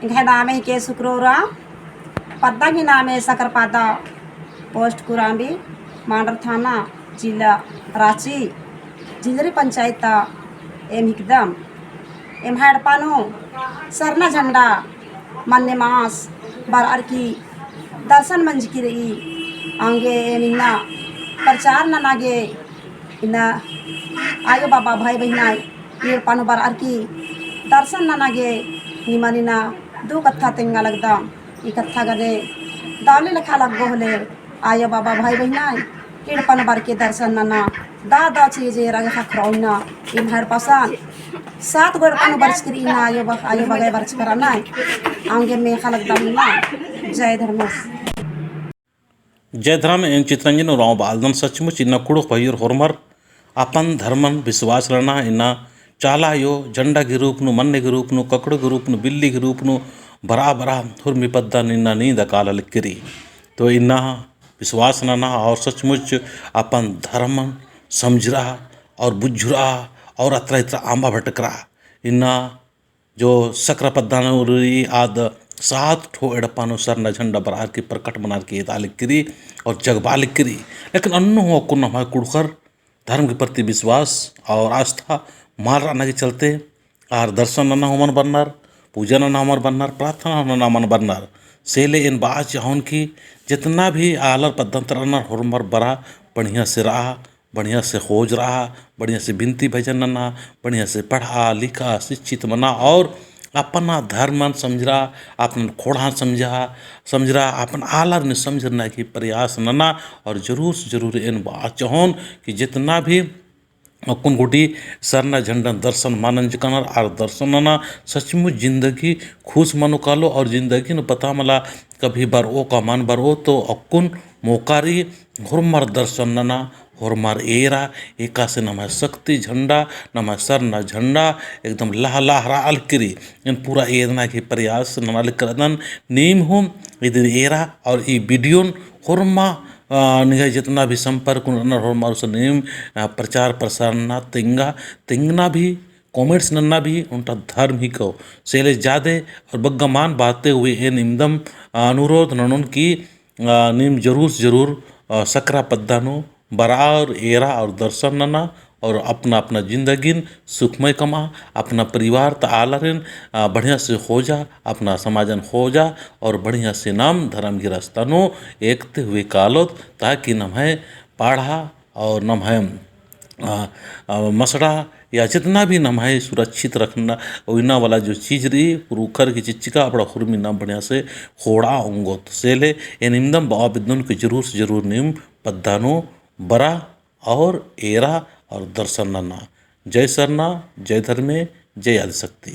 घैदामे के शुक्रोरा पद्दागी नामे सकरपादा पोस्ट कुरांबी मांडर थाना जिला रांची जिंजरी पंचायत एम हिकदम एम हाड़पानो सरना झंडा मन्ने मास बार अर्की दर्शन मंज की रही आंगे एमिना प्रचार न नागे इना आयो बाबा भाई बहना ये पानो बार अर्की दर्शन न नागे निमानिना दो कत्था तेंगा लगदा ई कत्था गने दाले लखा लगो होले आयो बाबा भाई बहना किड़पन बार के दर्शन नना दा चीजे रगे खखरौना इन हर पसान सात गोड़पन बरच करी ना आयो बगे बरच कराना आंगे में खलक दमना जय धर्मेश जय धर्म एन चित्रंजन राव बालदन सचमुच इन्ना कुड़ पयर होरमर अपन धर्मन विश्वास रहना इन्ना चाला यो झंडा के रूप नु मन्ने के रूप नु ककड़ के रूप नु बिल्ली के रूप नु बरा बरा हुर्मी पद्दा इन्ना नींद काला लिखरी तो इन्ना विश्वास रहना और सचमुच अपन धर्म समझ रहा और बुझ रहा और अत्र इत्र आंबा भटकरा इन्ना जो सक्र पद्दान आद सात ठो एड़पानो सरना झंडा बरार की प्रकट बनार की तालिक करी और जगबा लिख करी लेकिन अन्नो हो कुन हमारे कुड़कर धर्म के प्रति विश्वास और आस्था मार रहना के चलते आर दर्शन नना हमन बननार पूजन नना हमन बननार प्रार्थना नना मन बननार सेले इन बात चाहन की जितना भी आलर पद्धंतर होरमर बरा बढ़िया से रहा बढ़िया से खोज रहा बढ़िया से बिनती भजन नना बढ़िया से पढ़ा लिखा शिक्षित मना और अपना धर्म समझ रहा अपन खोड़ा समझ रहा अपन आलर ने समझना की प्रयास नना और जरूर से जरूर इन बात चाहन कि जितना भी कुन गुटी सरना झंडा दर्शन मानन कनर आर दर्शन नना सचमुच जिंदगी खुश मनु कालो और जिंदगी न पता मला कभी बार ओ का मान बार ओ तो अकुन मोकारी हुरमर दर्शन नना हुरमर एरा एका से नमा शक्ति झंडा नमा सरना झंडा एकदम लहरा अलकरी इन पूरा एदना के प्रयास नमा करदन नीम हूँ इधर एरा और ई वीडियो हुरमा निगाह जितना भी संपर्क होरमार उस नेम प्रचार प्रसार ना तिंगना भी कॉमेंट्स नन्ना भी उनका धर्म ही कहो सेले जादे और बग्गमान बातें हुए इन इमदम अनुरोध ननुन की नीम जरूर सकरा पद्दानो बरार एरा और दर्शन नना और अपना अपना जिंदगी सुखमय कमा अपना परिवार त आलरन बढ़िया से हो जा अपना समाजन हो जा और बढ़िया से नाम धर्म की रास्ता नो एकते हुए कालोत ताकि नम है पाढ़ा और नम है मसड़ा या जितना भी नम है सुरक्षित रखना ओइना वाला जो चीज़ रही रूखर की चिच्चिका अपना खुरमी नाम बढ़िया से खोड़ा होंगो तो सेले ये निमदम बाबा विद्युन के जरूर से जरूर निम पद्दानो बरा और एरा और दर्शन नना जय सरना जय धर्मे जय आदिशक्ति।